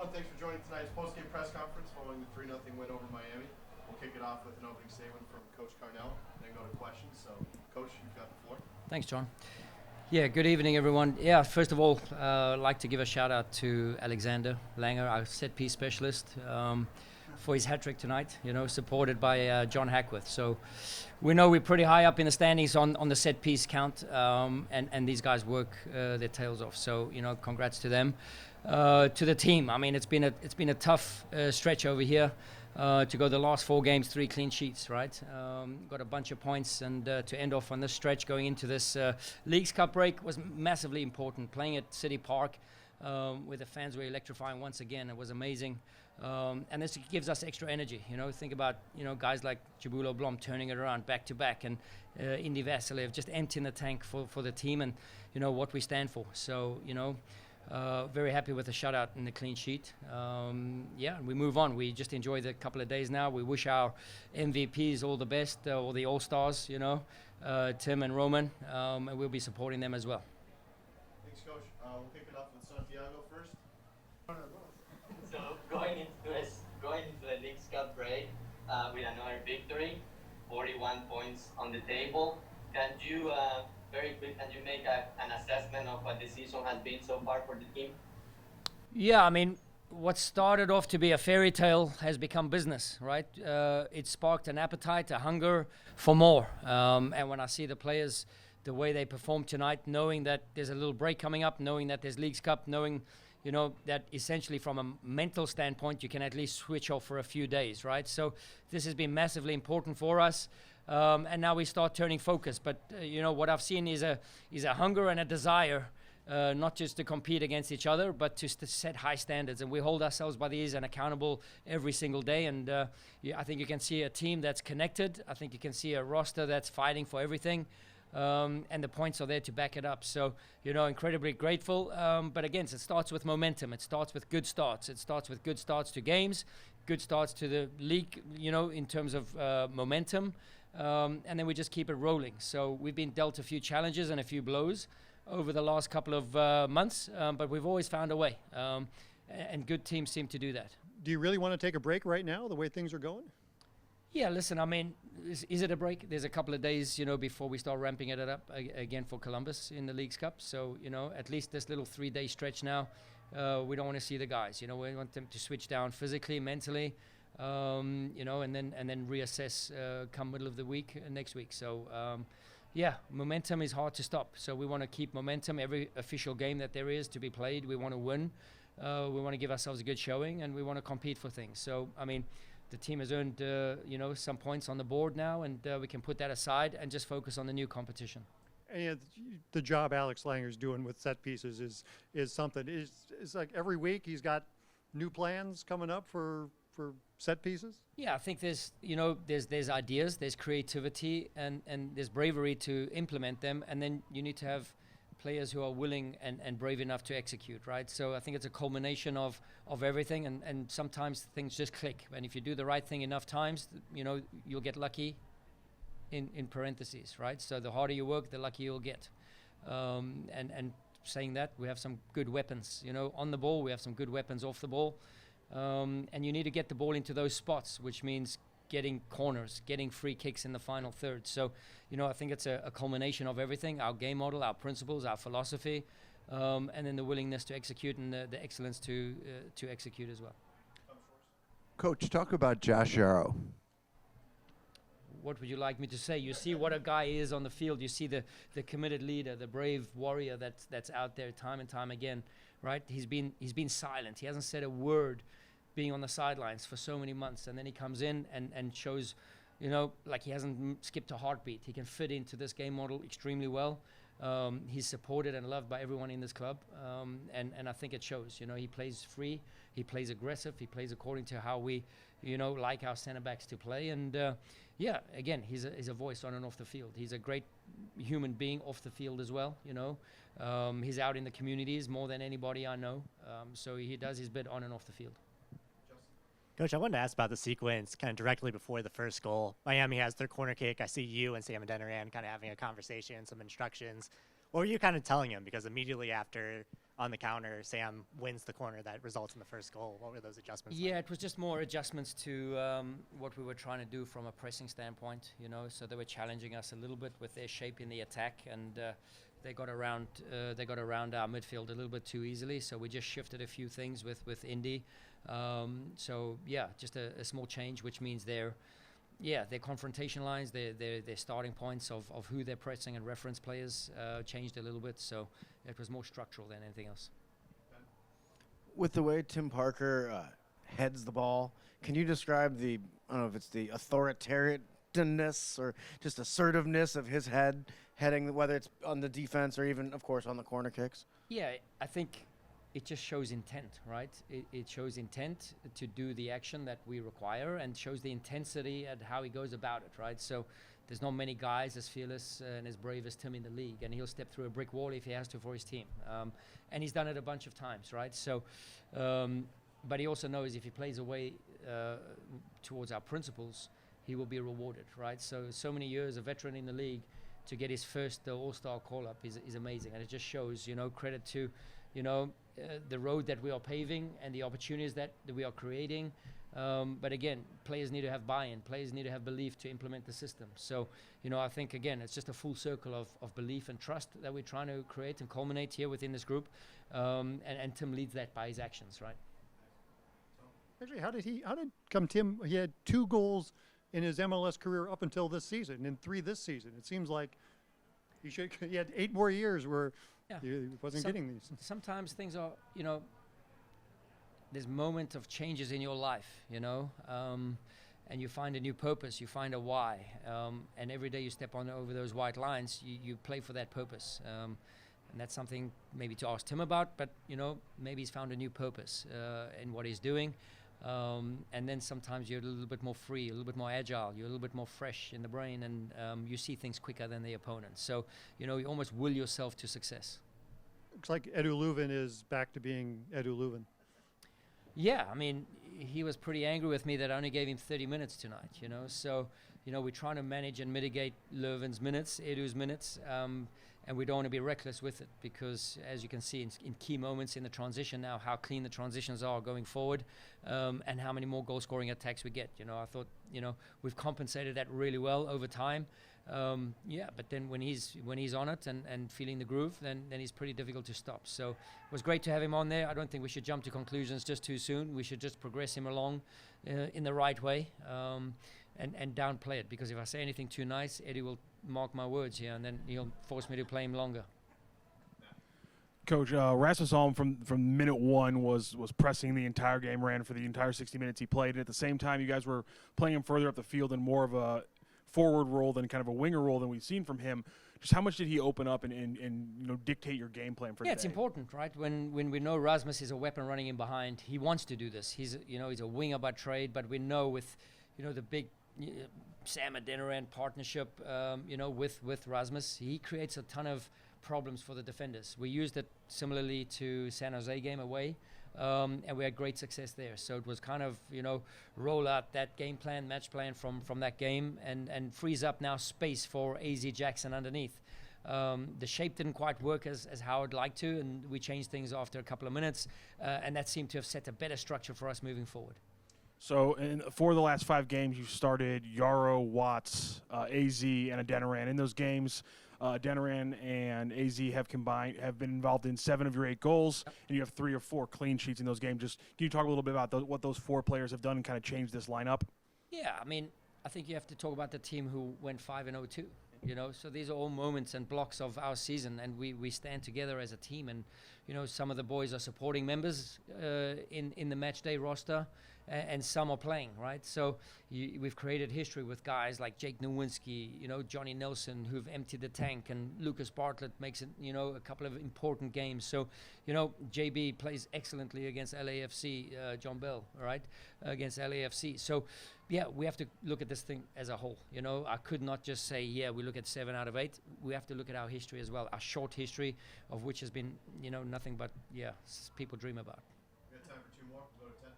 everyone. Thanks for joining tonight's post-game press conference following the 3-0 win over Miami. We'll kick it off with an opening statement from Coach Carnell, then go to questions. So, Coach, you've got the floor. Thanks, John. Yeah, good evening, everyone. Yeah, first of all, I'd like to give a shout-out to Alexander Langer, our set-piece specialist, for his hat-trick tonight, supported by John Hackworth. So we know we're pretty high up in the standings on the set-piece count, and these guys work their tails off. So, congrats to them. To the team, I mean, it's been a tough stretch over here. To go the last 4 games, 3 clean sheets, right? Got a bunch of points, and to end off on this stretch going into this Leagues Cup break was massively important. Playing at City Park where the fans were electrifying once again, it was amazing. And this gives us extra energy, Think about, guys like Jabulo Blom turning it around back to back, and Indiana Vassilev just emptying the tank for the team and, what we stand for. So, very happy with the shutout and the clean sheet. Yeah, we move on. We just enjoy the couple of days now. We wish our MVPs all the best, all the All-Stars, Tim and Roman, and we'll be supporting them as well. Thanks, Coach. We'll kick it off with Santiago first. So going into the Leagues Cup break with another victory, 41 points on the table. Can you very quick, can you make an assessment of what the season has been so far for the team? Yeah, I mean, what started off to be a fairy tale has become business, right? It sparked an appetite, a hunger for more. And when I see the players, the way they perform tonight, knowing that there's a little break coming up, knowing that there's Leagues Cup, knowing, that essentially from a mental standpoint, you can at least switch off for a few days, right? So this has been massively important for us. And now we start turning focus. But, what I've seen is a hunger and a desire, not just to compete against each other, but to set high standards. And we hold ourselves by these and accountable every single day. And I think you can see a team that's connected. I think you can see a roster that's fighting for everything. And the points are there to back it up. So, incredibly grateful. But again, it starts with momentum. It starts with good starts. It starts with good starts to games, good starts to the league, in terms of momentum. And then we just keep it rolling. So we've been dealt a few challenges and a few blows over the last couple of months, but we've always found a way. And good teams seem to do that. Do you really want to take a break right now, the way things are going? Yeah, listen, I mean, is it a break? There's a couple of days, before we start ramping it up again for Columbus in the Leagues Cup. So, at least this little 3-day stretch now, we don't want to see the guys. We want them to switch down physically, mentally. And then reassess come middle of the week next week. So, momentum is hard to stop. So we want to keep momentum. Every official game that there is to be played, we want to win. We want to give ourselves a good showing, and we want to compete for things. So, I mean, the team has earned, some points on the board now, and we can put that aside and just focus on the new competition. And the job Alex Langer's doing with set pieces is something. It's like every week he's got new plans coming up for set pieces? Yeah, I think there's ideas, there's creativity, and there's bravery to implement them, and then you need to have players who are willing and brave enough to execute, right? So I think it's a culmination of everything, and sometimes things just click. And if you do the right thing enough times, you'll get lucky in parentheses, right? So the harder you work, the luckier you'll get. And saying that, we have some good weapons, on the ball, we have some good weapons off the ball. And you need to get the ball into those spots, which means getting corners, getting free kicks in the final third. So, I think it's a culmination of everything, our game model, our principles, our philosophy, and then the willingness to execute and the excellence to execute as well. Coach, talk about Josh Yarrow. What would you like me to say? You see what a guy is on the field. You see the committed leader, the brave warrior that's out there time and time again, right? He's been silent. He hasn't said a word, being on the sidelines for so many months, and then he comes in and shows, like he hasn't skipped a heartbeat. He can fit into this game model extremely well. He's supported and loved by everyone in this club, and I think it shows. He plays free, he plays aggressive, he plays according to how we, like our center backs to play. And again, he's a voice on and off the field. He's a great human being off the field as well. He's out in the communities more than anybody I know, so he does his bit on and off the field. Coach, I wanted to ask about the sequence kind of directly before the first goal. Miami has their corner kick. I see you and Sam Adeniran kind of having a conversation, some instructions. What were you kind of telling him? Because immediately after on the counter, Sam wins the corner that results in the first goal. What were those adjustments Yeah, like? it was just more adjustments to what we were trying to do from a pressing standpoint, you know. So they were challenging us a little bit with their shape in the attack, and they got around our midfield a little bit too easily. So we just shifted a few things with Indy. So yeah, just a small change, which means their confrontation lines, their starting points of who they're pressing and reference players changed a little bit. So it was more structural than anything else. With the way Tim Parker heads the ball, can you describe I don't know if it's the authoritarianness or just assertiveness of his heading, whether it's on the defense or even, of course, on the corner kicks? Yeah, I think it just shows intent, right? It shows intent to do the action that we require, and shows the intensity at how he goes about it, right? So there's not many guys as fearless and as brave as Tim in the league, and he'll step through a brick wall if he has to for his team. And he's done it a bunch of times, right? So, but he also knows if he plays away towards our principles, he will be rewarded, right? So many years, a veteran in the league, to get his first All-Star call-up is amazing, and it just shows, you know, credit to, you know, the road that we are paving and the opportunities that we are creating. But again, players need to have buy-in. Players need to have belief to implement the system. So, you know, I think, again, it's just a full circle of belief and trust that we're trying to create and culminate here within this group. And Tim leads that by his actions, right? Actually, how did Tim, he had 2 goals in his MLS career up until this season and 3 this season. It seems like he had 8 more years where he wasn't getting these. Sometimes things are, you know, there's moment of changes in your life, you know, and you find a new purpose, you find a why, and every day you step over those white lines, you play for that purpose. And that's something maybe to ask Tim about, but, you know, maybe he's found a new purpose in what he's doing. And then sometimes you're a little bit more free, a little bit more agile, you're a little bit more fresh in the brain, and you see things quicker than the opponent. So, you know, you almost will yourself to success. Looks like Eduard Löwen is back to being Eduard Löwen. Yeah, I mean, he was pretty angry with me that I only gave him 30 minutes tonight, you know. So, you know, we're trying to manage and mitigate Löwen's minutes, Edu's minutes, and we don't want to be reckless with it, because as you can see in key moments in the transition now, how clean the transitions are going forward, and how many more goal scoring attacks we get. You know, I thought, you know, we've compensated that really well over time. But then when he's on it and feeling the groove, then he's pretty difficult to stop. So it was great to have him on there. I don't think we should jump to conclusions just too soon. We should just progress him along in the right way, and downplay it, because if I say anything too nice, Eddie will mark my words here, and then he'll force me to play him longer. Coach, Rasmus Holm from minute 1 was pressing the entire game, ran for the entire 60 minutes he played, and at the same time you guys were playing him further up the field in more of a forward role than kind of a winger role than we've seen from him. Just how much did he open up and you know, dictate your game plan for today? Yeah, it's important, right? When we know Rasmus is a weapon running in behind, he wants to do this. He's a winger by trade, but we know with, you know, the big Sam Adeniran partnership, you know, with Rasmus, he creates a ton of problems for the defenders. We used it similarly to San Jose game away, and we had great success there. So it was kind of, you know, roll out that game plan, match plan from that game, and frees up now space for AZ Jackson underneath. The shape didn't quite work as how I'd like to, and we changed things after a couple of minutes, and that seemed to have set a better structure for us moving forward. So for the last 5 games, you started Yarrow, Watts, AZ, and Adeniran. In those games, Adeniran and AZ have been involved in 7 of your 8 goals, and you have 3 or 4 clean sheets in those games. Just can you talk a little bit about what those 4 players have done and kind of changed this lineup? Yeah, I mean, I think you have to talk about the team who went 5-0 too. You know, so these are all moments and blocks of our season, and we stand together as a team. And you know, some of the boys are supporting members in the match day roster, and some are playing, right? So we've created history with guys like Jake Nowinski, you know, Johnny Nelson, who've emptied the tank, and Lucas Bartlett makes it, you know, a couple of important games. So, you know, JB plays excellently against LAFC, John Bell, right, against LAFC. So, yeah, we have to look at this thing as a whole. You know, I could not just say, yeah, we look at 7 out of 8. We have to look at our history as well, our short history, of which has been, you know, nothing but, yeah, people dream about. We got time for 2 more. Go to 10.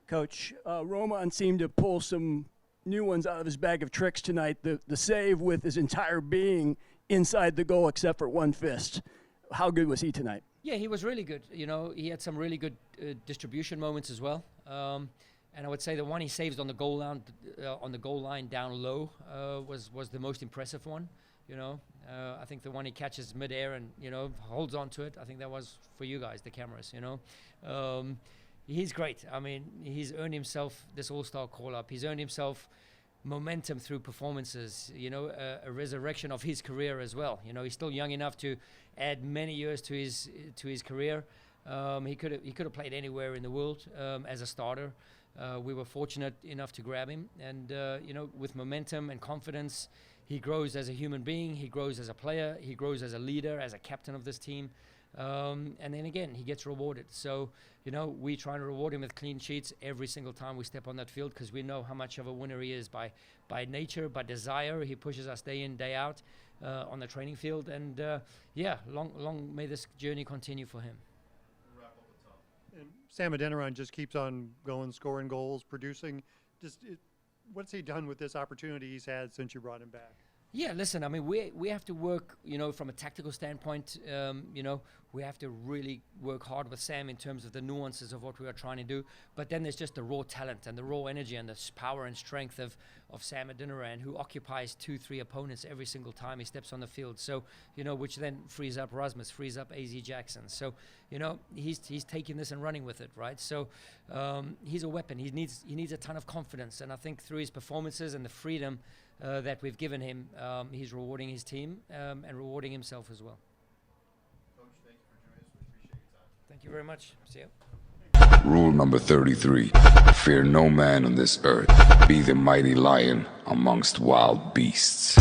Coach, Roman seemed to pull some new ones out of his bag of tricks tonight. The save with his entire being inside the goal except for one fist. How good was he tonight? Yeah, he was really good. You know, he had some really good distribution moments as well. And I would say the one he saves on the goal line down low was the most impressive one. You know, I think the one he catches midair and holds on to it. I think that was for you guys, the cameras. You know, he's great. I mean, he's earned himself this All-Star call-up. He's earned himself momentum through performances. You know, a resurrection of his career as well. You know, he's still young enough to add many years to his career. He could have played anywhere in the world as a starter. We were fortunate enough to grab him, and with momentum and confidence, he grows as a human being. He grows as a player. He grows as a leader, as a captain of this team. And then again, he gets rewarded. So, we try to reward him with clean sheets every single time we step on that field, because we know how much of a winner he is by nature, by desire. He pushes us day in, day out on the training field. And long may this journey continue for him. And Sam Adeniran just keeps on going, scoring goals, producing. What's he done with this opportunity he's had since you brought him back? Yeah, listen, I mean, we have to work, from a tactical standpoint, we have to really work hard with Sam in terms of the nuances of what we are trying to do. But then there's just the raw talent and the raw energy and the power and strength of Sam Adeniran, who occupies 2-3 opponents every single time he steps on the field. So, which then frees up Rasmus, frees up AZ Jackson. So, he's taking this and running with it, right? So he's a weapon. He needs a ton of confidence. And I think through his performances and the freedom that we've given him, he's rewarding his team and rewarding himself as well. Coach, thank you for joining us. We appreciate your time. Thank you very much. See you. Rule number 33. Fear no man on this earth. Be the mighty lion amongst wild beasts.